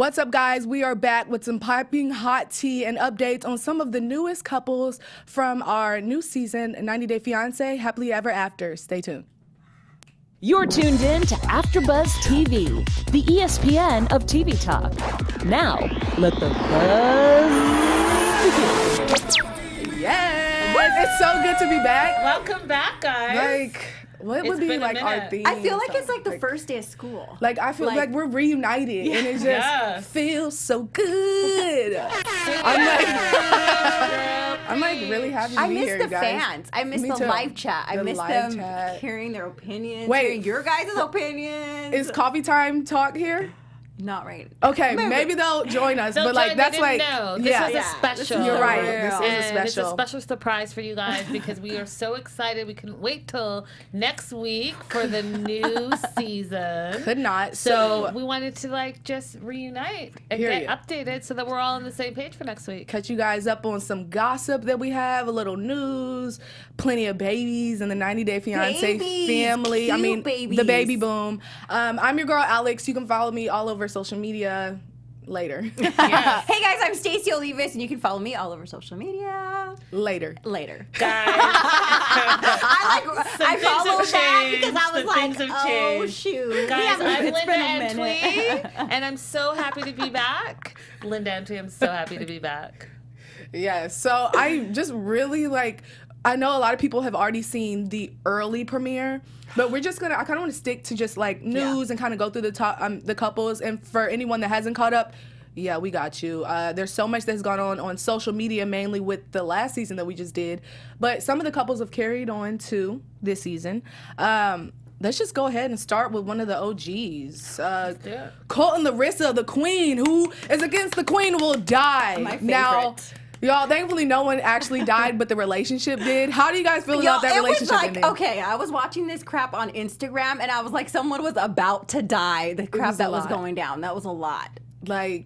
What's up, guys? We are back with some piping hot tea and updates on some of the newest couples from our new season, 90 Day Fiancé, Happily Ever After. Stay tuned. You're tuned in to AfterBuzz TV, the ESPN of TV talk. Now, let the buzz begin. Yes! It's so good to be back. Welcome back, guys. What would be like our theme? I feel like it's like the first day of school. Like I feel like we're reunited, and it just feels so good. I'm like really happy to be here, I miss the guys. fans. I miss the live chat. I miss them hearing their opinions. Hearing your guys' opinions. Is coffee time talk here? Not right. Okay, maybe they'll join us, but like that's like this is a special. You're right. This is a special. It's a special surprise for you guys because we are so excited. We couldn't wait till next week for the new season. Could not. So we wanted to like just reunite and get updated so that we're all on the same page for next week. Catch you guys up on some gossip that we have, a little news, plenty of babies in the 90 Day Fiancé family. Cute I mean, babies. The baby boom. I'm your girl Alex. You can follow me all over social media later. Hey guys, I'm Stacey Olivas, and you can follow me all over social media. Later. Guys. I followed that because I was like, oh changed. shoot. Guys, I'm It's Linda been a minute. Antwi, and I'm so happy to be back. Linda Antwi, I'm so happy to be back. Yeah, so I just really I know a lot of people have already seen the early premiere, but we're just I kind of want to stick to just like news and kind of go through the top, the couples. And for anyone that hasn't caught up, yeah, we got you. There's so much that's gone on social media, mainly with the last season that we just did. But some of the couples have carried on to this season. Let's just go ahead and start with one of the OGs. Colt and Larissa, the queen. Who is against the queen will die. My favorite. Now, y'all, thankfully no one actually died, but the relationship did. How do you guys feel about that relationship ending? Okay, I was watching this crap on Instagram, and I was like, someone was about to die. The crap that was going down. That was a lot. Like,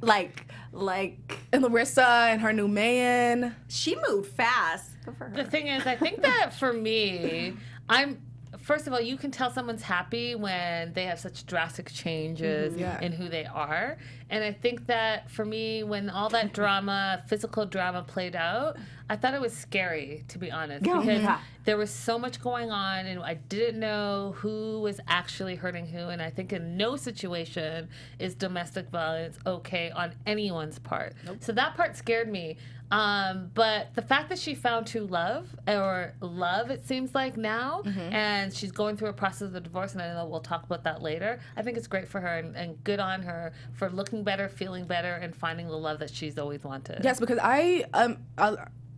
and Larissa and her new man. She moved fast. Good for her. The thing is, I think that for me, first of all, you can tell someone's happy when they have such drastic changes in who they are. And I think that for me, when all that drama, physical drama played out, I thought it was scary, to be honest. Because there was so much going on, and I didn't know who was actually hurting who. And I think in no situation is domestic violence okay on anyone's part. Nope. So that part scared me. But the fact that she found true love, or love, it seems like now, and she's going through a process of the divorce, and I know we'll talk about that later. I think it's great for her, and good on her for looking better, feeling better, and finding the love that she's always wanted. Yes, because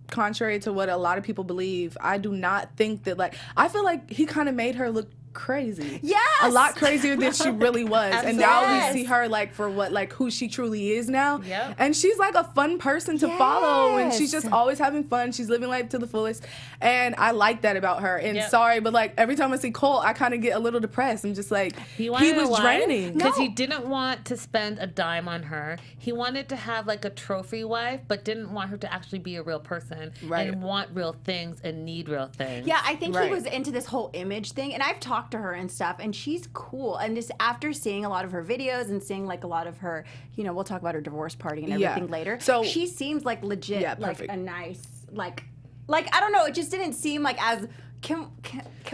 contrary to what a lot of people believe, I do not think that I feel like he kind of made her look crazy. Yes. A lot crazier than she really was. And now we see her for who she truly is now. Yep. And she's a fun person to follow, and she's just always having fun. She's living life to the fullest. And I like that about her. And sorry, but every time I see Cole, I kind of get a little depressed. I'm just he was draining. Because he didn't want to spend a dime on her. He wanted to have a trophy wife, but didn't want her to actually be a real person and want real things and need real things. Yeah, I think he was into this whole image thing, and I've talked to her and stuff, and she's cool. And just after seeing a lot of her videos and seeing a lot of her, we'll talk about her divorce party and everything later. So she seems legit, a nice, I don't know. It just didn't seem as. Can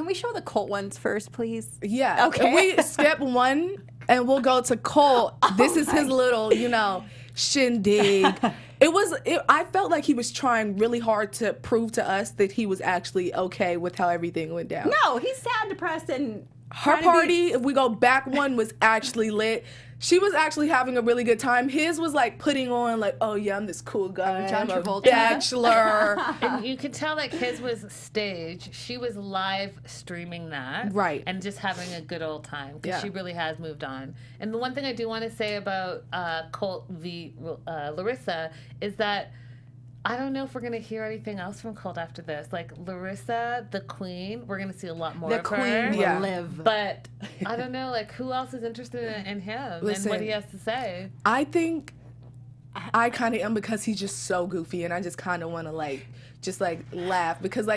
we show the Colt ones first, please? Yeah. Okay. We skip one and we'll go to Colt. This is his little, shindig. I felt like he was trying really hard to prove to us that he was actually okay with how everything went down. No, he's sad, depressed, and her party, if we go back one, was actually lit. She was actually having a really good time. His was putting on oh yeah, I'm this cool guy. I'm a bachelor. And you could tell his was staged. She was live streaming that. Right. And just having a good old time because she really has moved on. And the one thing I do want to say about Colt v. Larissa is that I don't know if we're going to hear anything else from Colt after this. Larissa, the queen, we're going to see a lot more of her. The queen will live. But I don't know, who else is interested in him and what he has to say. I think I kind of am because he's just so goofy, and I just kind of want to, just laugh. Because,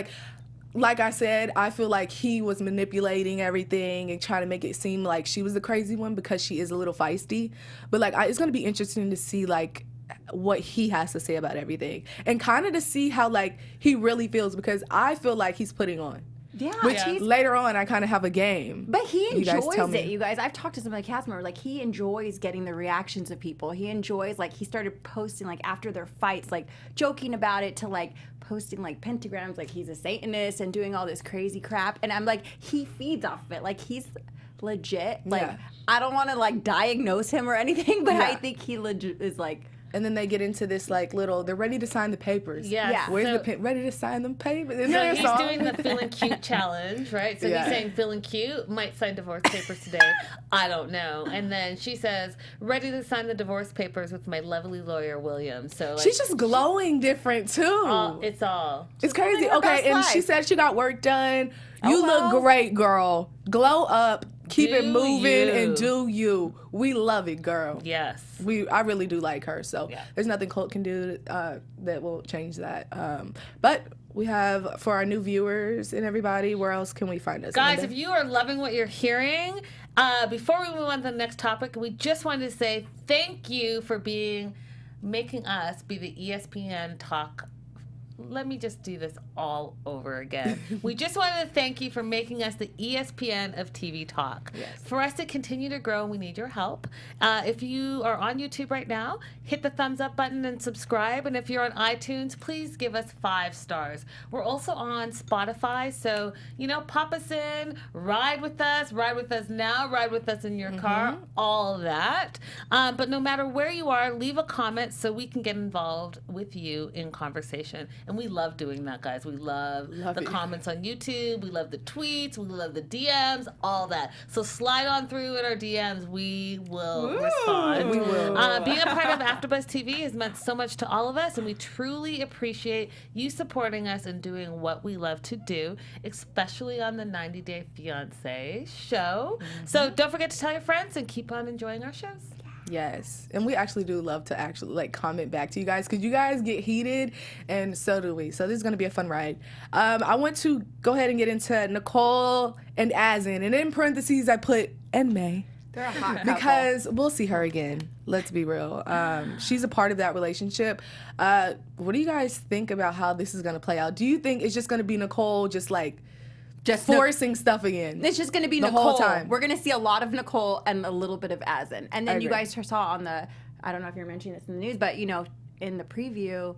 like I said, I feel like he was manipulating everything and trying to make it seem like she was the crazy one because she is a little feisty. But like, it's going to be interesting to see like what he has to say about everything and kind of to see how like he really feels, because I feel like he's putting on. Yeah, which later on I kind of have a game. But he enjoys it, you guys. I've talked to some of the cast members. Like, he enjoys getting the reactions of people. He enjoys, like, he started posting, like, after their fights, like, joking about it to, like, posting, like, pentagrams, like, he's a Satanist and doing all this crazy crap. And I'm like, he feeds off of it. Like, he's legit. Like, I don't want to, like, diagnose him or anything, but I think he legit is, like... And then they get into this like they're ready to sign the papers. Yeah. Where's the ready to sign them papers? So he's doing the feeling cute challenge, right? So he's saying feeling cute, might sign divorce papers today. I don't know. And then she says, ready to sign the divorce papers with my lovely lawyer, William. So like, she's just glowing different too. It's crazy. Okay, and she said she got work done. You look great, girl. Glow up. Keep it moving and do you. We love it, girl. Yes. I really do like her. So there's nothing Colt can do that will change that. But we have, for our new viewers and everybody, where else can we find us? Guys, if you are loving what you're hearing, before we move on to the next topic, we just wanted to say thank you for making us be the ESPN Talk. Let me just do this all over again. We just wanted to thank you for making us the ESPN of TV Talk. Yes. For us to continue to grow, we need your help. If you are on YouTube right now, hit the thumbs up button and subscribe. And if you're on iTunes, please give us 5 stars. We're also on Spotify, so, pop us in, ride with us now, ride with us in your car, all that. But no matter where you are, leave a comment so we can get involved with you in conversation. And we love doing that, guys. We love the comments on YouTube. We love the tweets. We love the DMs, all that. So slide on through in our DMs. We will respond. We will. Being a part of AfterBuzz TV has meant so much to all of us, and we truly appreciate you supporting us and doing what we love to do, especially on the 90 Day Fiance show. So don't forget to tell your friends and keep on enjoying our shows. Yes, and we actually do love to actually like comment back to you guys, because you guys get heated, and so do we. So this is going to be a fun ride. I want to go ahead and get into Nicole and Azin, and in parentheses I put and May. They're a hot couple. Because we'll see her again. Let's be real. She's a part of that relationship. What do you guys think about how this is going to play out? Do you think it's just going to be Nicole just forcing stuff again? It's just going to be the Nicole. Whole time. We're going to see a lot of Nicole and a little bit of Azin. And then you guys saw on the, I don't know if you're mentioning this in the news, but in the preview,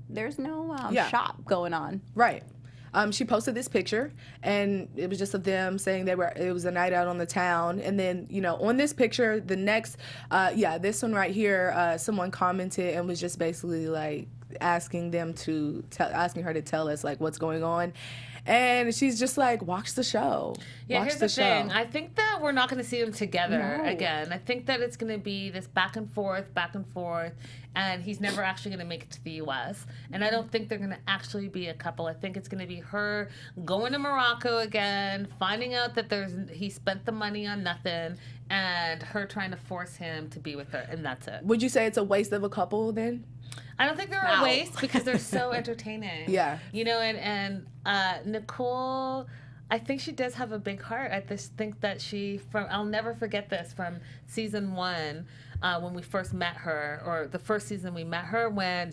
there's no shop going on. Right. She posted this picture, and it was just of them saying it was a night out on the town. And then, on this picture, the next, this one right here, someone commented and was just basically like asking her to tell us like what's going on. And she's just like, watch the show. Yeah, here's the thing. I think that we're not going to see them together again. I think that it's going to be this back and forth, and he's never actually going to make it to the U.S. And I don't think they're going to actually be a couple. I think it's going to be her going to Morocco again, finding out that he spent the money on nothing, and her trying to force him to be with her, and that's it. Would you say it's a waste of a couple then? I don't think they're a waste because they're so entertaining. Yeah. And Nicole, I think she does have a big heart. I just think that I'll never forget this from season 1 when we first met her, or the first season we met her, when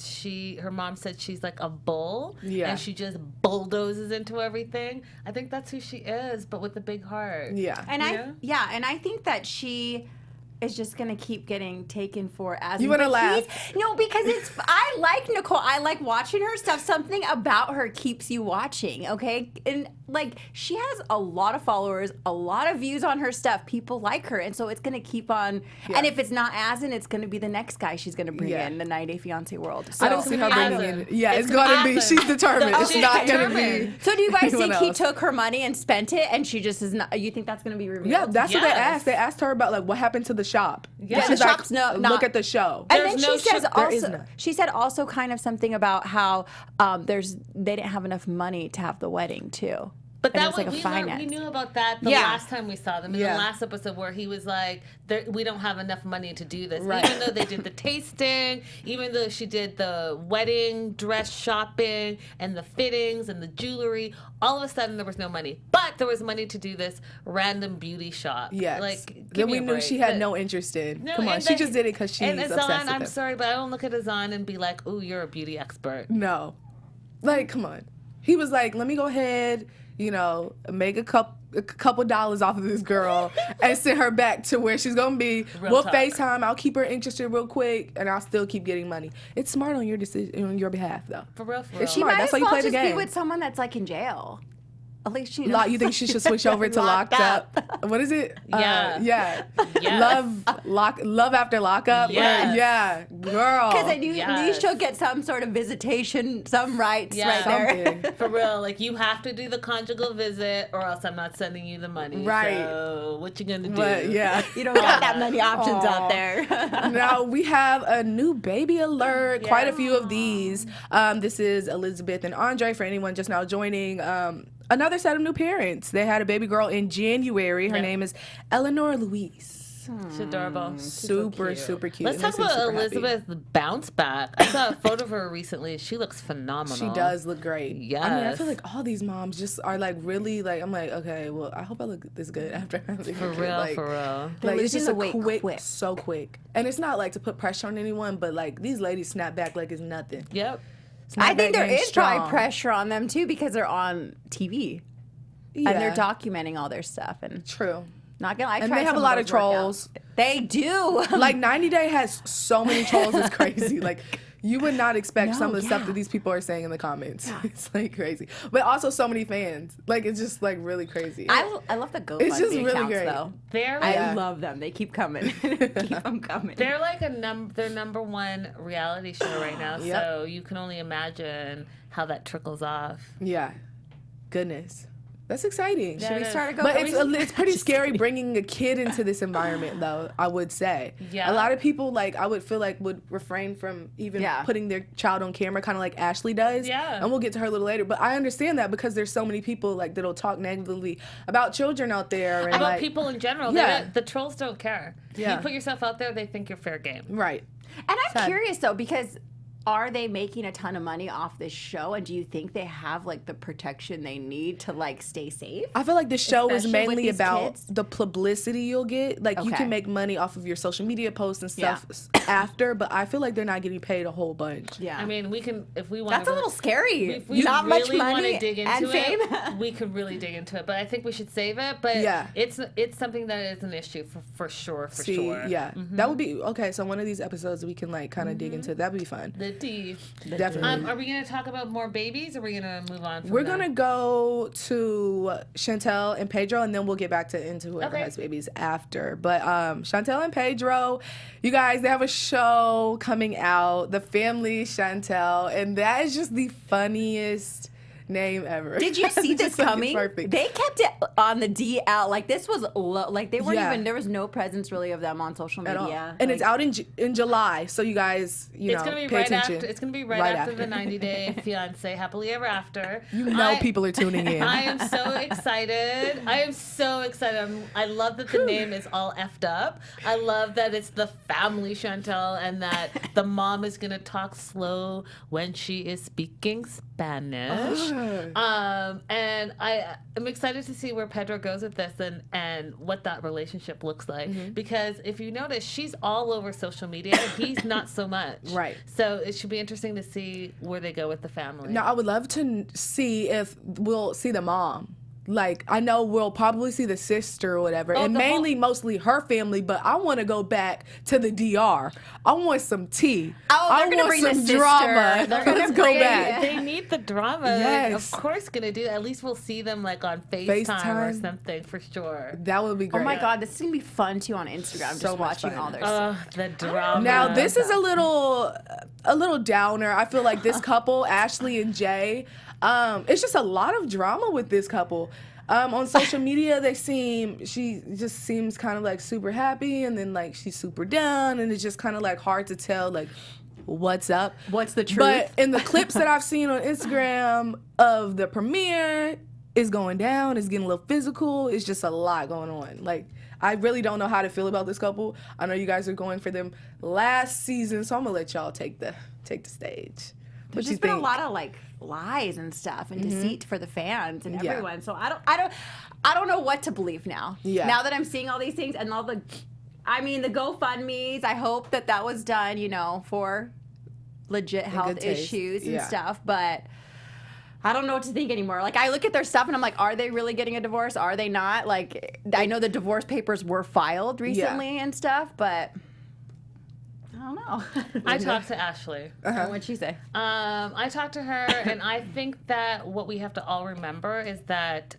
her mom said she's like a bull and she just bulldozes into everything. I think that's who she is, but with a big heart. Yeah. And I think that she is just gonna keep getting taken for as you want to laugh. No, because I like Nicole. I like watching her stuff. Something about her keeps you watching, okay? And like, she has a lot of followers, a lot of views on her stuff. People like her, and so it's gonna keep on. Yeah. And if it's not Azin, it's gonna be the next guy she's gonna bring in the 90 Day Fiance world. So I don't see her bringing in. Yeah, it's gonna be. She's determined. It's not gonna be. So do you guys think he took her money and spent it, and she just is not? You think that's gonna be revealed? Yeah, that's what they asked. They asked her about like what happened to the shop. Yeah, the shop's not. Look at the show. And then she says also. She said also kind of something about how they didn't have enough money to have the wedding too. But that was like a finance. We knew about that the last time we saw them in the last episode where he was like, we don't have enough money to do this. Right. Even though they did the tasting, even though she did the wedding dress shopping and the fittings and the jewelry, all of a sudden there was no money. But there was money to do this random beauty shop. Yes. Like, then we knew she had no interest in. Come on, she just did it because she's obsessed with him. I'm sorry, but I don't look at Azan and be like, ooh, you're a beauty expert. No. Like, come on. He was like, let me go ahead, make a couple dollars off of this girl and send her back to where she's gonna be. We'll FaceTime. I'll keep her interested real quick, and I'll still keep getting money. It's smart on your decision, on your behalf, though. For real. It's smart. That's why you play the game. Be with someone that's like in jail. At least you think she should switch over to locked up? What is it? Yeah. Love after lockup. Yes. Yeah, girl. Because at least she'll get some sort of visitation, some rights right there. For real, like you have to do the conjugal visit, or else I'm not sending you the money. Right. So what you gonna do? But, you don't got that many options out there. Now we have a new baby alert. Yeah. Quite a few of these. This is Elizabeth and Andre. For anyone just now joining. Another set of new parents. They had a baby girl in January. Her name is Eleanor Louise. She's adorable. Super cute. Let's talk about Elizabeth's bounce back. I saw a photo of her recently. She looks phenomenal. She does look great. Yes. I mean, I feel like all these moms just are like really like, I'm like, okay, well, I hope I look this good after having for real. Like it's just quick, so quick. And it's not like to put pressure on anyone, but like these ladies snap back like it's nothing. Yep. I think there is probably pressure on them too because they're on TV and they're documenting all their stuff. And true. Not gonna lie, and they have a lot of trolls. They do. Like 90 Day has so many trolls. It's crazy. Like you would not expect some of the stuff that these people are saying in the comments. Yeah. It's like crazy, but also so many fans. Like it's just like really crazy. I love the GoFundMe It's just really accounts, great. Though. I love them. They keep coming. Keep them coming. They're like their number one reality show right now. Yep. So you can only imagine how that trickles off. Yeah, goodness. That's exciting. Should we start a GoFundMe? But it's pretty scary bringing a kid into this environment, though, I would say. Yeah. A lot of people, like, I would feel like would refrain from even putting their child on camera, kind of like Ashley does. Yeah. And we'll get to her a little later. But I understand that because there's so many people, like, that'll talk negatively about children out there. And, about people in general. Yeah. The trolls don't care. Yeah. You put yourself out there, they think you're fair game. Right. And I'm curious, though, because are they making a ton of money off this show? And do you think they have, like, the protection they need to, like, stay safe? I feel like the show is mainly about kids? the publicity you'll get. Like, you can make money off of your social media posts and stuff after, but I feel like they're not getting paid a whole bunch. Yeah. I mean, we can, if we want That's a little scary. If we not really much money want to dig into and fame. we could really dig into it. But I think we should save it. But it's something that is an issue for sure. Yeah. Mm-hmm. That would be, okay, so one of these episodes we can, like, kind of dig into. That'd be fun. The D. Definitely. Are we going to talk about more babies, or are we going to move on from We're going to go to Chantal and Pedro, and then we'll get back into whoever has babies after. But Chantal and Pedro, you guys, they have a show coming out, The Family Chantal, and that is just the funniest name ever. Did you see this coming? Perfect. They kept it on the DL. Like this was like they weren't even. There was no presence really of them on social media. And it's out in July, so you guys, it's gonna be pay attention. It's gonna be right after the 90-day fiance happily ever after. People are tuning in. I am so excited. I love that the name is all effed up. I love that it's the family Chantal, and that the mom is gonna talk slow when she is speaking Spanish. And I'm excited to see where Pedro goes with this and what that relationship looks like. Mm-hmm. Because if you notice, she's all over social media. He's not so much. Right. So it should be interesting to see where they go with the family. Now, I would love to see if we'll see the mom. Like, I know we'll probably see the sister or whatever, and mostly her family, but I want to go back to the DR. I want some tea. They're going to bring the sister. Drama. Let's go back. They need the drama. Yes. Of course going to do that. At least we'll see them, like, on FaceTime or something, for sure. That would be great. Oh, my God. This is going to be fun, too, on Instagram, just watching all their stuff. The drama. Now, this is a little downer. I feel like this couple, Ashley and Jay, it's just a lot of drama with this couple. On social media, she just seems kind of like super happy, and then like she's super down, and it's just kind of like hard to tell like what's up. What's the truth? But in the clips that I've seen on Instagram of the premiere, is going down. It's getting a little physical. It's just a lot going on. Like, I really don't know how to feel about this couple. I know you guys are going for them last season, so I'm gonna let y'all take the stage. There's just been a lot of like lies and stuff and deceit for the fans and everyone. So I don't know what to believe now. Yeah. Now that I'm seeing all these things and all the GoFundMes, I hope that was done, you know, for legit health issues and stuff. But I don't know what to think anymore. Like, I look at their stuff and I'm like, are they really getting a divorce? Are they not? Like, I know the divorce papers were filed recently and stuff, but I don't know. I talked to Ashley. What'd she say? I talked to her, and I think that what we have to all remember is that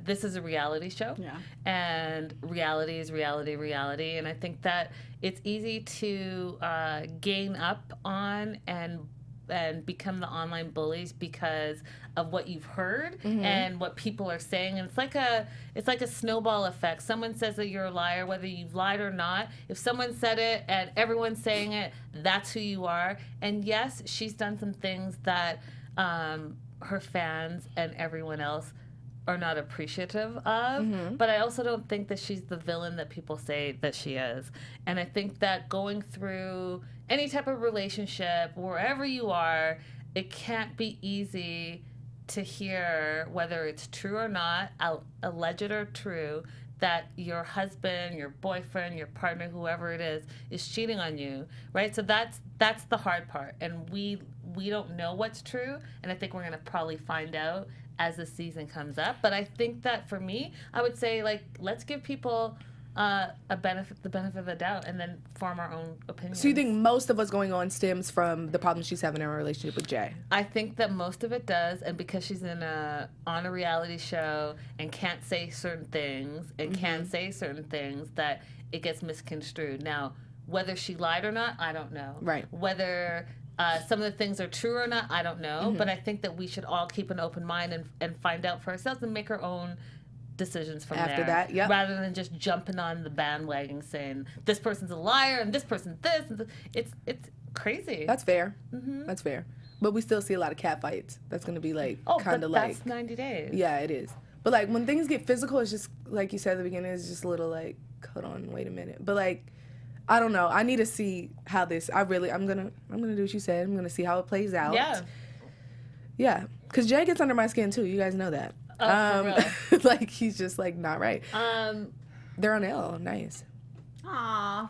this is a reality show. Yeah. And reality is reality. And I think that it's easy to gain up on and become the online bullies because of what you've heard and what people are saying. And it's like a snowball effect. Someone says that you're a liar, whether you've lied or not. If someone said it and everyone's saying it, that's who you are. And yes, she's done some things that her fans and everyone else are not appreciative of, but I also don't think that she's the villain that people say that she is. And I think that going through any type of relationship, wherever you are, it can't be easy to hear, whether it's true or not, alleged or true, that your husband, your boyfriend, your partner, whoever it is cheating on you, right? So that's the hard part, and we don't know what's true, and I think we're gonna probably find out as the season comes up. But I think that for me, I would say, like, let's give people the benefit of the doubt and then form our own opinions. So you think most of what's going on stems from the problem she's having in her relationship with Jay? I think that most of it does, and because she's on a reality show and can't say certain things and can say certain things, that it gets misconstrued. Now, whether she lied or not, I don't know. Right. Whether some of the things are true or not, I don't know. But I think that we should all keep an open mind and find out for ourselves and make our own decisions from after there, that, yep. rather than just jumping on the bandwagon saying this person's a liar and this person's this. And it's crazy. That's fair. That's fair. But we still see a lot of cat fights. That's gonna be like kind of like that's 90 days. Yeah, it is. But like when things get physical, it's just like you said at the beginning. It's just a little like, hold on, wait a minute. But like, I don't know. I need to see how this. I'm gonna do what you said. I'm gonna see how it plays out. Yeah. Yeah. Because Jay gets under my skin too. You guys know that. Oh, for real. Like, he's just like not right. They're on L. Nice. Aww.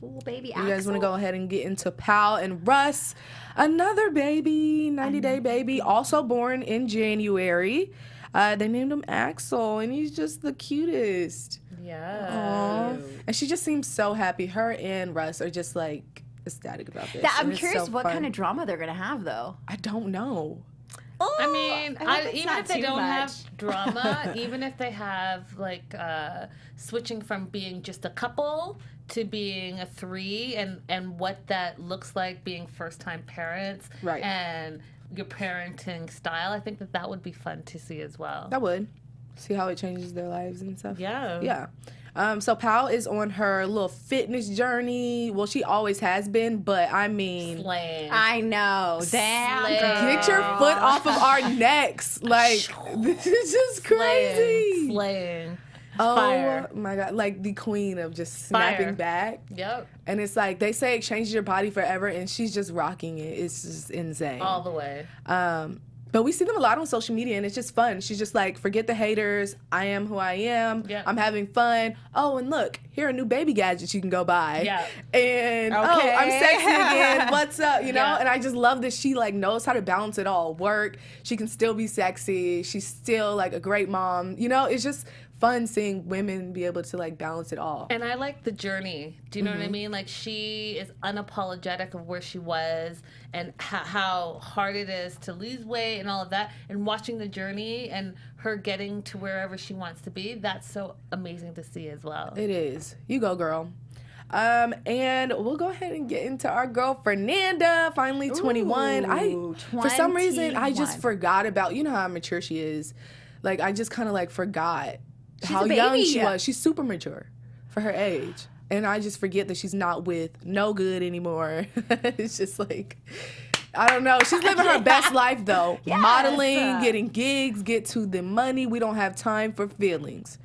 Little baby Axel. You guys want to go ahead and get into Pal and Russ? Another baby, 90-day baby, also born in January. They named him Axel, and he's just the cutest. Yeah. And she just seems so happy. Her and Russ are just like ecstatic about this. I'm curious what kind of drama they're gonna have, though. I don't know. I mean, even if they don't have drama, even if they have like switching from being just a couple to being a three, and what that looks like being first-time parents, right? And your parenting style, I think that would be fun to see as well. That would. See how it changes their lives and stuff. Yeah. Yeah. So Pal is on her little fitness journey. Well, she always has been, but I mean... Slaying. I know. Damn. Get your foot off of our necks. Like, this is just crazy. Slaying. Oh, Fire. My God. Like, the queen of just snapping back. Yep. And it's like, they say it changes your body forever, and she's just rocking it. It's just insane. All the way. But we see them a lot on social media, and it's just fun. She's just like, forget the haters. I am who I am. Yep. I'm having fun. Oh, and look, here are new baby gadgets you can go buy. Yeah. And, oh, I'm sexy again. What's up? You know? Yeah. And I just love that she, like, knows how to balance it all. Work. She can still be sexy. She's still, like, a great mom. You know? It's just fun seeing women be able to, like, balance it all. And I like the journey. Do you know what I mean? Like, she is unapologetic of where she was and how hard it is to lose weight and all of that. And watching the journey and her getting to wherever she wants to be, that's so amazing to see as well. It is. You go, girl. And we'll go ahead and get into our girl Fernanda, finally 21. For some reason, I just forgot about, you know how mature she is. Like, I just kind of, like, forgot how young she was. She's super mature for her age. And I just forget that she's not with no good anymore. It's just like, I don't know. She's living her best life, though. Yes. Modeling, getting gigs, get to the money. We don't have time for feelings.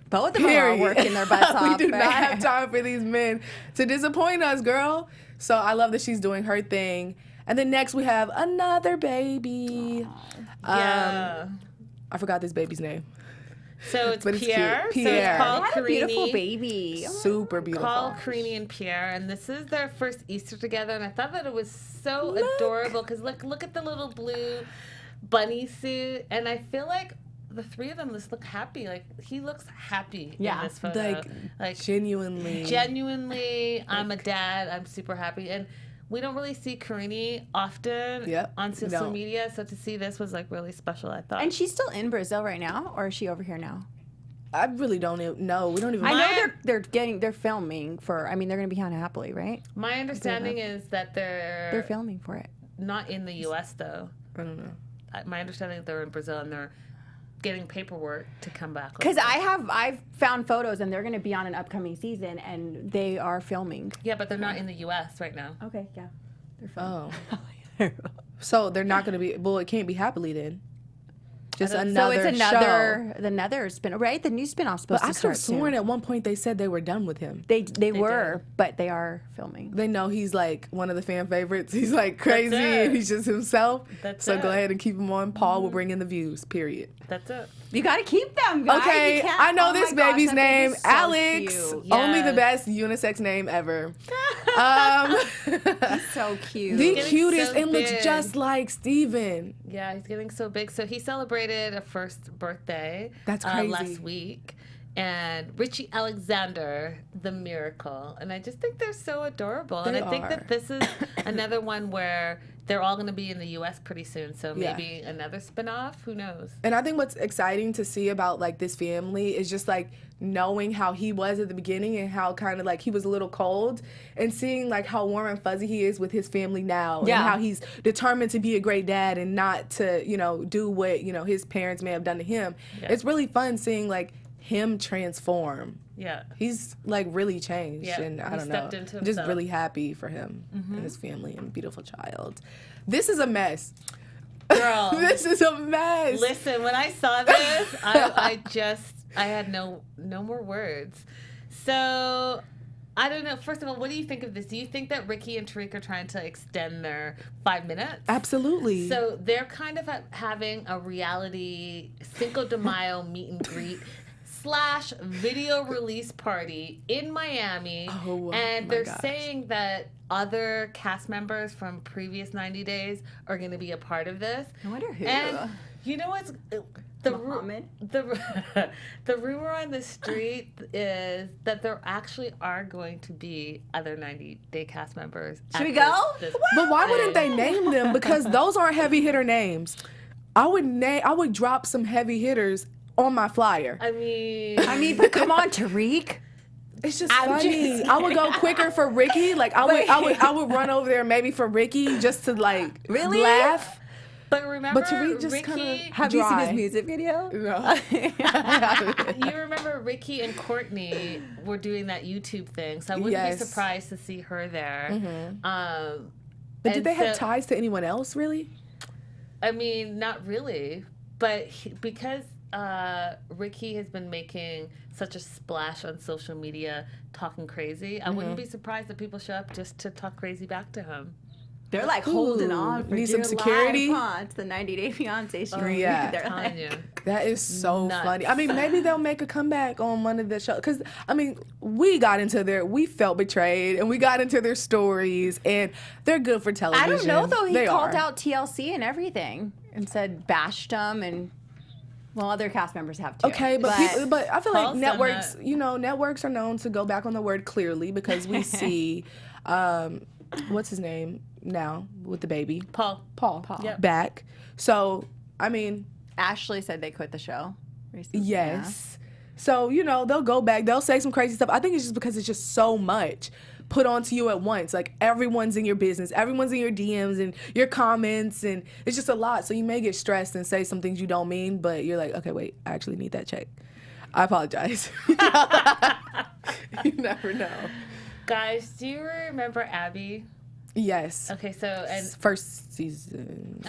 Both of them are working their butts off. We do not have time for these men to disappoint us, girl. So I love that she's doing her thing. And then next we have another baby. Yeah. I forgot this baby's name. So it's Pierre. Cute. Pierre. So it's Paul What a beautiful baby. Super beautiful. Paul, Carini, and Pierre, and this is their first Easter together, and I thought that it was so adorable because look at the little blue bunny suit, and I feel like the three of them just look happy. Like he looks happy in this photo. Like genuinely. I'm a dad. I'm super happy, and we don't really see Carini often on social media, so to see this was like really special, I thought. And she's still in Brazil right now, or is she over here now? I really don't even know. We don't even. I know they're filming for. I mean, they're going to be on Happily, right? My understanding is that they're filming for it. Not in the U.S. though. I don't know. My understanding is they're in Brazil and they're getting paperwork to come back. Because I've found photos and they're going to be on an upcoming season and they are filming. Yeah, but they're not in the U.S. right now. Okay, yeah, they're filming. Oh, so they're not going to be. Well, it can't be Happily then. Just another so it's another spin, right? The new spinoff's supposed to start soon. But I could have sworn at one point they said they were done with him. They were, but they are filming. They know he's like one of the fan favorites. He's like crazy and he's just himself. So go ahead and keep him on. Paul will bring in the views, period. That's it. You got to keep them, guys. Okay, I know this baby's name. Baby's Alex. So only the best unisex name ever. He's so cute. The cutest and looks just like Steven. Yeah, he's getting so big. So he celebrated a first birthday. That's crazy. Last week. And Richie Alexander, the miracle. And I just think they're so adorable. And I think that this is another one where they're all going to be in the U.S. pretty soon. So maybe another spinoff. Who knows? And I think what's exciting to see about like this family is just like knowing how he was at the beginning and how kind of like he was a little cold, and seeing like how warm and fuzzy he is with his family now, and how he's determined to be a great dad and not to, do what, his parents may have done to him. Yeah. It's really fun seeing like him transform. Yeah. He's like really changed. Yeah. And I don't know. I'm just really happy for him and his family and beautiful child. This is a mess. Girl. This is a mess. Listen, when I saw this, I had no more words. So I don't know. First of all, what do you think of this? Do you think that Ricky and Tariq are trying to extend their 5 minutes? Absolutely. So they're kind of having a reality Cinco de Mayo meet and greet / video release party in Miami. And they're saying that other cast members from previous 90 Days are going to be a part of this. I wonder who. And you know what's... The rumor on the street is that there actually are going to be other 90 Day cast members. Should we go? But why wouldn't they name them? Because those aren't heavy hitter names. I would drop some heavy hitters on my flyer. I mean, but come on, Tariq. It's just funny. I would go quicker for Ricky. Like I would run over there maybe for Ricky just to like laugh. But remember, Tariq just Ricky... Have you seen his music video? No. You remember Ricky and Courtney were doing that YouTube thing, so I wouldn't be surprised to see her there. Mm-hmm. But did they have ties to anyone else, really? I mean, not really. But because Ricky has been making such a splash on social media talking crazy, I wouldn't be surprised that people show up just to talk crazy back to him. They're like holding on for need some security. It's the 90 Day Fiance show. Yeah, They're like, that is so funny. I mean, maybe they'll make a comeback on one of the shows. Because I mean, we felt betrayed, and we got into their stories, and they're good for television. I don't know though. He called out TLC and everything, and said bashed them, and other cast members have too. Okay, but I feel like networks, networks are known to go back on the word clearly, because we see, what's his name now with the baby? Paul. Yep. Back. So, I mean, Ashley said they quit the show recently. Yes. Yeah. So, they'll go back. They'll say some crazy stuff. I think it's just because it's just so much put onto you at once. Like, everyone's in your business. Everyone's in your DMs and your comments. And it's just a lot. So you may get stressed and say some things you don't mean. But you're like, okay, wait, I actually need that check. I apologize. You never know. Guys, do you remember Abby? Yes. Okay, so and first season.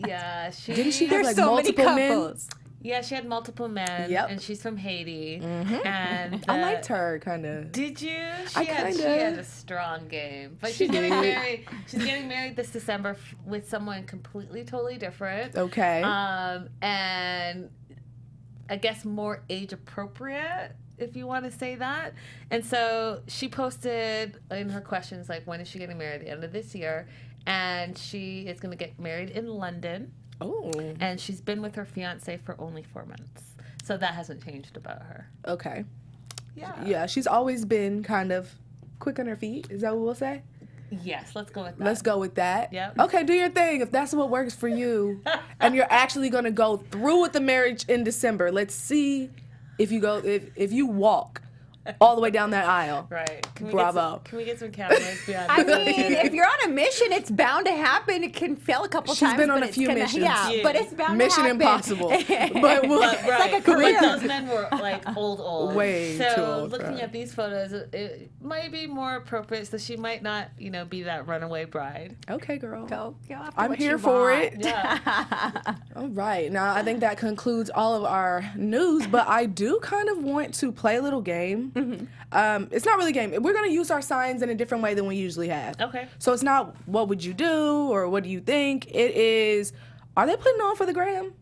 yeah, didn't she have like so multiple many men? couples. Yeah, she had multiple men. Yep. And she's from Haiti. And I liked her kind of. Did you? I She had a strong game. But she's getting married. She's getting married this December with someone completely, totally different. Okay. And I guess more age appropriate, if you want to say that. And so she posted in her questions, like, when is she getting married? At the end of this year. And she is going to get married in London. Oh. And she's been with her fiance for only 4 months. So that hasn't changed about her. Okay. Yeah. Yeah, she's always been kind of quick on her feet. Is that what we'll say? Yes, let's go with that. Let's go with that. Yep. Okay, do your thing. If that's what works for you, and you're actually going to go through with the marriage in December, let's see if you go, if you walk all the way down that aisle. Right. Bravo. Can we get some cameras behind I mean, if you're on a mission, it's bound to happen. It can fail a couple times. She's been on but a few missions. Yeah, but it's bound Mission to happen. Impossible. But It's like a career. Those men were like old. Way so too old. Looking at these photos, it might be more appropriate. So she might not, be that runaway bride. Okay, girl. Go after I'm what here you for want. it. Yeah. All right. Now, I think that concludes all of our news, but I do kind of want to play a little game. Mm-hmm. It's not really a game. We're going to use our signs in a different way than we usually have. Okay. So it's not what would you do or what do you think. It is, are they putting on for the gram?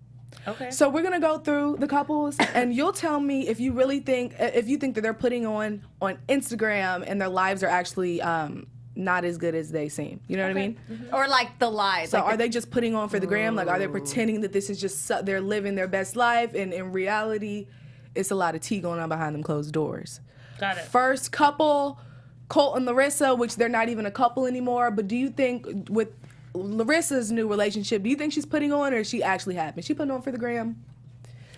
Okay. So we're going to go through the couples and you'll tell me if you really think, if you think that they're putting on Instagram and their lives are actually not as good as they seem. You know what I mean? Mm-hmm. Or like the lies. So like are they just putting on for the gram? Like, are they pretending that this is just, they're living their best life and in reality, it's a lot of tea going on behind them closed doors. Got it. First couple, Colt and Larissa, which they're not even a couple anymore, but do you think with Larissa's new relationship, do you think she's putting on or is she actually happy? Is she putting on for the gram?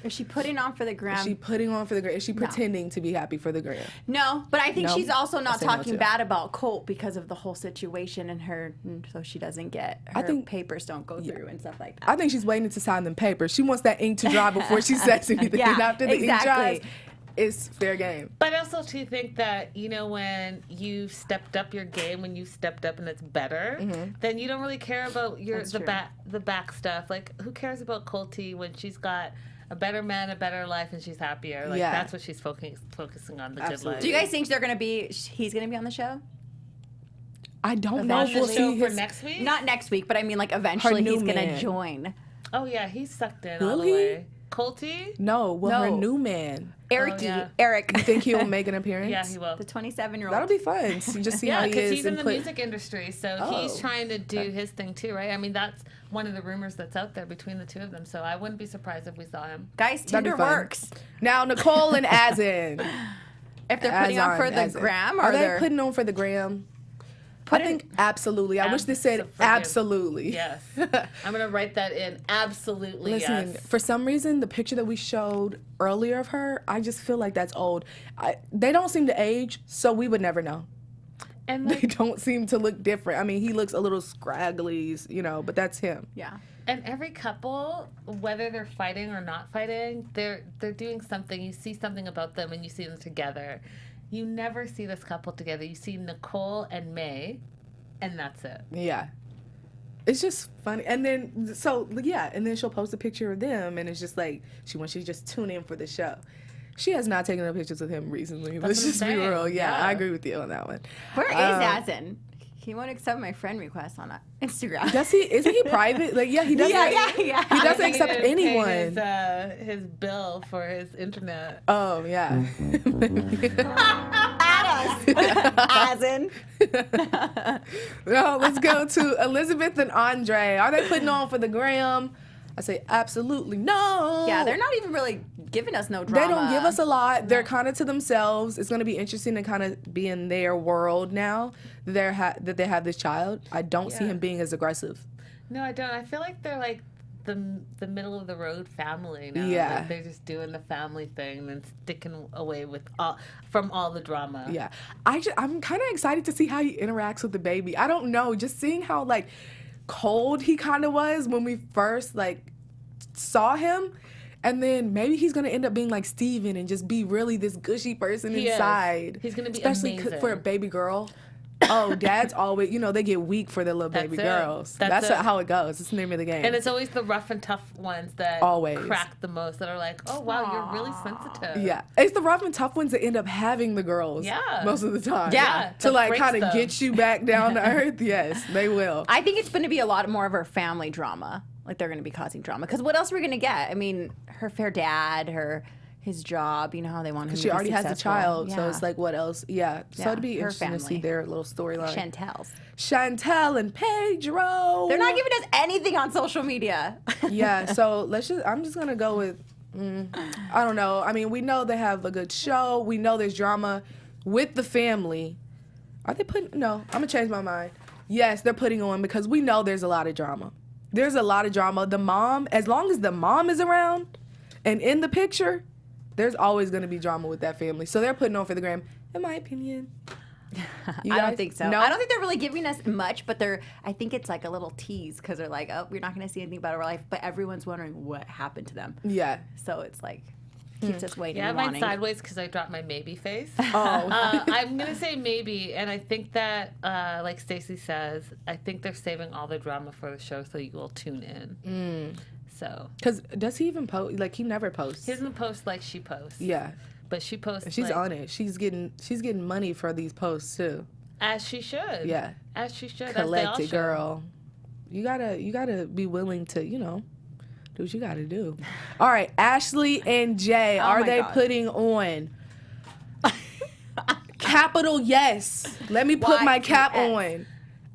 Is she putting on for the gram? Is she putting on for the gram? Is she pretending to be happy for the gram? No, but I think No? she's also I not say no, talking too. bad about Colt because of the whole situation and her, so she doesn't get her papers don't go through and stuff like that. I think she's waiting to sign them papers. She wants that ink to dry before she says anything. Yeah, After the ink exactly. dries, it's fair game. But I also too think that, when you've stepped up your game, when you've stepped up and it's better, then you don't really care about the back stuff. Like, who cares about Colty when she's got a better man, a better life, and she's happier? Like, that's what she's focusing on, the good life. Do you guys think he's going to be on the show? I don't know if we'll see for next week? Not next week, but I mean, like, eventually new he's going to man. join. Oh, yeah, he's sucked in Will all the he? way. Colty? No, her new man. Eric. You think he'll make an appearance? Yeah, he will. The 27-year-old. That'll be fun. So just see how he because is. he's in the music industry, so he's trying to do his thing too, right? I mean, that's one of the rumors that's out there between the two of them, so I wouldn't be surprised if we saw him. Guys, Tinder works. Now, Nicole and Azin. If they're putting on for the gram, or are they putting on for the gram? I think absolutely. I wish they said absolutely. Yes. I'm going to write that in. Absolutely, Listen, yes. for some reason, the picture that we showed earlier of her, I just feel like that's old. They don't seem to age, so we would never know. And they don't seem to look different. I mean, he looks a little scraggly, but that's him. Yeah. And every couple, whether they're fighting or not fighting, they're doing something. You see something about them and you see them together. You never see this couple together. You see Nicole and May, and that's it. Yeah. It's just funny. And then, and then she'll post a picture of them, and it's just like, she wants you to just tune in for the show. She has not taken no pictures of him recently. Let's just be real. Yeah, I agree with you on that one. Where is Azin? He won't accept my friend request on Instagram. Does he? Isn't he private? Like, yeah, he doesn't. Yeah. He doesn't accept anyone. His bill for his internet. Oh yeah. Azin. No, let's go to Elizabeth and Andre. Are they putting on for the gram? I say absolutely no. Yeah, they're not even really giving us no drama. They don't give us a lot. They're kind of to themselves. It's going to be interesting to kind of be in their world now that they have this child. I don't see him being as aggressive. No, I don't. I feel like they're like the middle of the road family now. Yeah. Like they're just doing the family thing and sticking away from all the drama. Yeah. I'm kind of excited to see how he interacts with the baby. I don't know. Just seeing how like cold he kind of was when we first like saw him, and then maybe he's gonna end up being like Steven and just be really this gushy person inside. He's gonna be especially amazing for a baby girl. oh, dads always, they get weak for their little baby girls. That's how it goes. It's the name of the game. And it's always the rough and tough ones that always crack the most, that are like, oh, wow, you're really sensitive. Yeah. It's the rough and tough ones that end up having the girls most of the time. Yeah. To like kind of get you back down to earth. Yes, they will. I think it's going to be a lot more of her family drama. Like, they're going to be causing drama. Because what else are we going to get? I mean, her fair dad, his job, you know how they want him to be she already successful. has a child, so it's like, what else? Yeah. So it'd be interesting to see their little storyline. Chantal and Pedro. They're not giving us anything on social media. Yeah, so I'm just going to go with, I don't know. I mean, we know they have a good show. We know there's drama with the family. Are they putting, no, I'm going to change my mind. Yes, they're putting on because we know there's a lot of drama. There's a lot of drama. The mom, as long as the mom is around and in the picture, there's always going to be drama with that family. So they're putting on for the gram, in my opinion. I don't think so. No? I don't think they're really giving us much, but I think it's like a little tease because they're like, oh, we're not going to see anything about our life, but everyone's wondering what happened to them. Yeah. So it's like, keeps us waiting. Yeah, and mine's sideways because I dropped my maybe face. Oh. I'm going to say maybe, and I think that, like Stacey says, I think they're saving all the drama for the show so you will tune in. So, because does he even post? Like, he never posts. He doesn't post like she posts. Yeah, but she posts. And she's on it. She's getting money for these posts too. As she should. Yeah, as she should. Collected, girl. You gotta be willing to do what you gotta do. All right, Ashley and Jay, are they putting on? Capital yes. Let me put my cap on.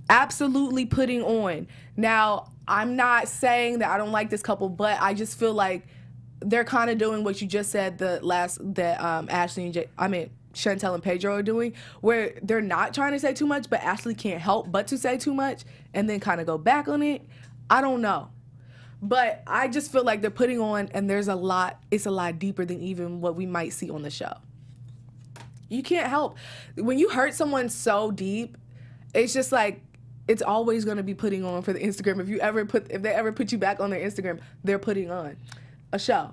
Absolutely putting on. Now, I'm not saying that I don't like this couple, but I just feel like they're kind of doing what you just said Ashley and Chantal and Pedro are doing, where they're not trying to say too much, but Ashley can't help but to say too much and then kind of go back on it. I don't know. But I just feel like they're putting on, and it's a lot deeper than even what we might see on the show. You can't help. When you hurt someone so deep, it's just like, it's always going to be putting on for the Instagram. If they ever put you back on their Instagram, they're putting on a show.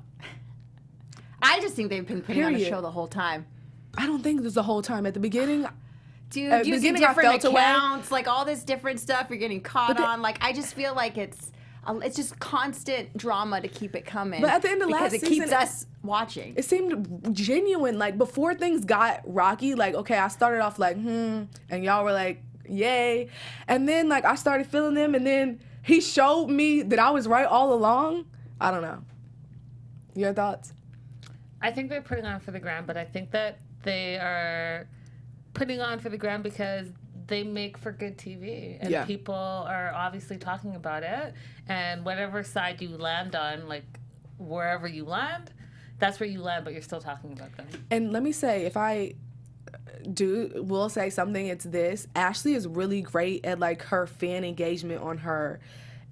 I just think they've been putting on a show the whole time. I don't think this the whole time. At the beginning, dude, using different accounts, like all this different stuff you're getting caught on. Like, I just feel like it's just constant drama to keep it coming. But at the end of last season, because it keeps us watching. It seemed genuine. Like, before things got rocky, like, okay, I started off like, and y'all were like, yay. And then, like, I started feeling them, and then he showed me that I was right all along. I don't know. Your thoughts? I think they're putting on for the gram, but I think that they are putting on for the gram because they make for good TV, and people are obviously talking about it, and whatever side you land on, like, wherever you land, that's where you land, but you're still talking about them. And let me say, if I will say something, it's this. Ashley is really great at, like, her fan engagement on her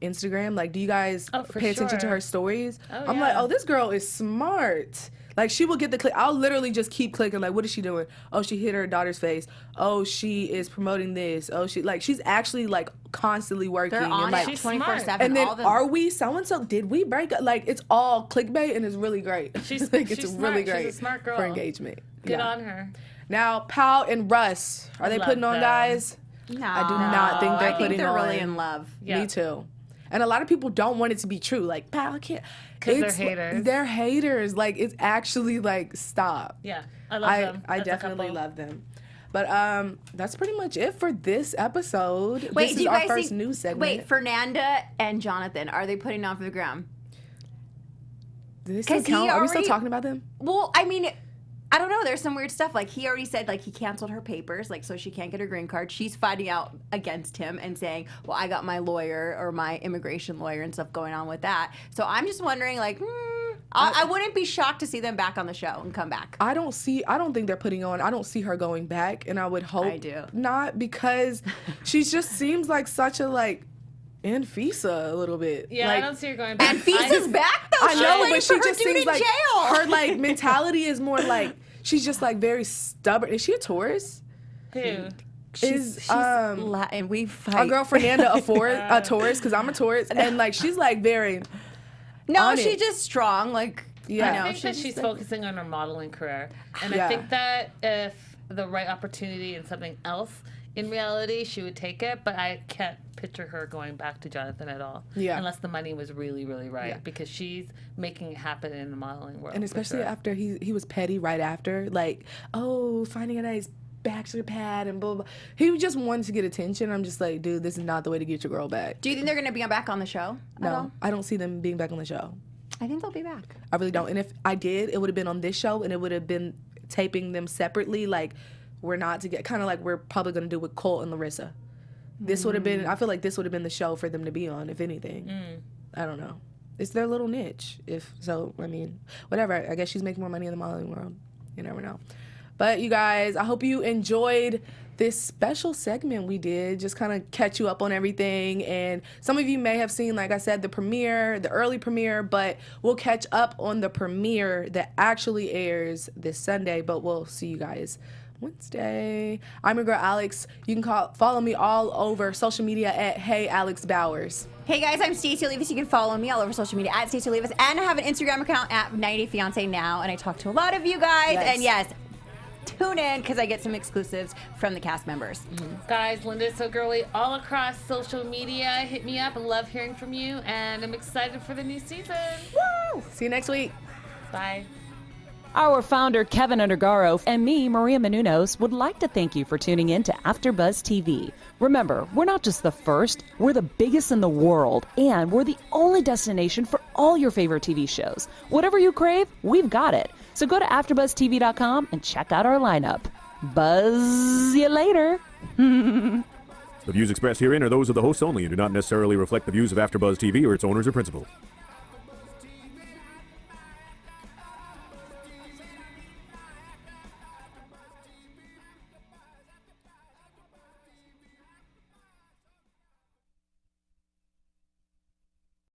Instagram. Like, do you guys pay attention to her stories? I'm like, oh, this girl is smart. Like, she will get the click. I'll literally just keep clicking. Like, what is she doing? Oh, she hit her daughter's face. Oh, she is promoting this. Oh, she's actually, like, constantly working. They're on it 24/7. And then, are we so-and-so? Did we break up? Like, it's all clickbait, and it's really great. She's like, she's it's smart. Really great she's a smart girl. For engagement. Good on her. Now, Pal and Russ, are they putting on, guys? No. I do not think they're putting on. I think they're really in love. Yeah. Me too. And a lot of people don't want it to be true. Like, Pal, I can't. Because they're haters. They're haters. Like, it's actually, like, stop. Yeah, I love them. I definitely love them. But that's pretty much it for this episode. Wait, this is our first news segment. Wait, Fernanda and Jonathan, are they putting on for the gram? Did they still count? Are we still talking about them? Well, I mean, I don't know. There's some weird stuff. Like, he already said, like, he canceled her papers, like, so she can't get her green card. She's fighting out against him and saying, well, I got my lawyer or my immigration lawyer and stuff going on with that. So I'm just wondering, like, I wouldn't be shocked to see them back on the show and come back. I don't think they're putting on. I don't see her going back, and I would hope not, because she just seems like such a, like, Anfisa a little bit. Yeah, like, I don't see her going back. Anfisa's back though. I know, but she just seems like jail. Her, like, mentality is more like, she's just, like, very stubborn. Is she a Taurus? Who? She's Latin. We fight. Our girl Fernanda a Taurus, because I'm a Taurus, and, like, she's, like, very. No, she's just strong. Like, yeah, I think that she's focusing on her modeling career, and I think that if the right opportunity and something else in reality, she would take it, but I can't picture her going back to Jonathan at all. Yeah. Unless the money was really, really right. Because she's making it happen in the modeling world. And especially after he was petty right after. Like, oh, finding a nice bachelor pad and blah, blah. He just wanted to get attention. I'm just like, dude, this is not the way to get your girl back. Do you think they're going to be back on the show? No, I don't see them being back on the show. I think they'll be back. I really don't. And if I did, it would have been on this show, and it would have been taping them separately. Like, we're not together. Kind of like we're probably going to do with Colt and Larissa. This would have been, I feel like this would have been the show for them to be on, if anything. I don't know. It's their little niche. Whatever. I guess she's making more money in the modeling world. You never know. But you guys, I hope you enjoyed this special segment we did, just kind of catch you up on everything. And some of you may have seen, like I said, the premiere, the early premiere, but we'll catch up on the premiere that actually airs this Sunday, but we'll see you guys Wednesday. I'm your girl Alex. You can follow me all over social media at Hey Alex Bowers. Hey guys, I'm Stacey Olivas. You can follow me all over social media at Stacey Olivas, and I have an Instagram account at 90 Fiance now, and I talk to a lot of you guys. Yes. And yes, tune in because I get some exclusives from the cast members. Guys, Linda's so girly all across social media. Hit me up. I love hearing from you, and I'm excited for the new season. Woo! See you next week. Bye. Our founder, Kevin Undergaro, and me, Maria Menounos, would like to thank you for tuning in to AfterBuzz TV. Remember, we're not just the first, we're the biggest in the world, and we're the only destination for all your favorite TV shows. Whatever you crave, we've got it. So go to AfterBuzzTV.com and check out our lineup. Buzz you later. The views expressed herein are those of the hosts only and do not necessarily reflect the views of AfterBuzz TV or its owners or principals.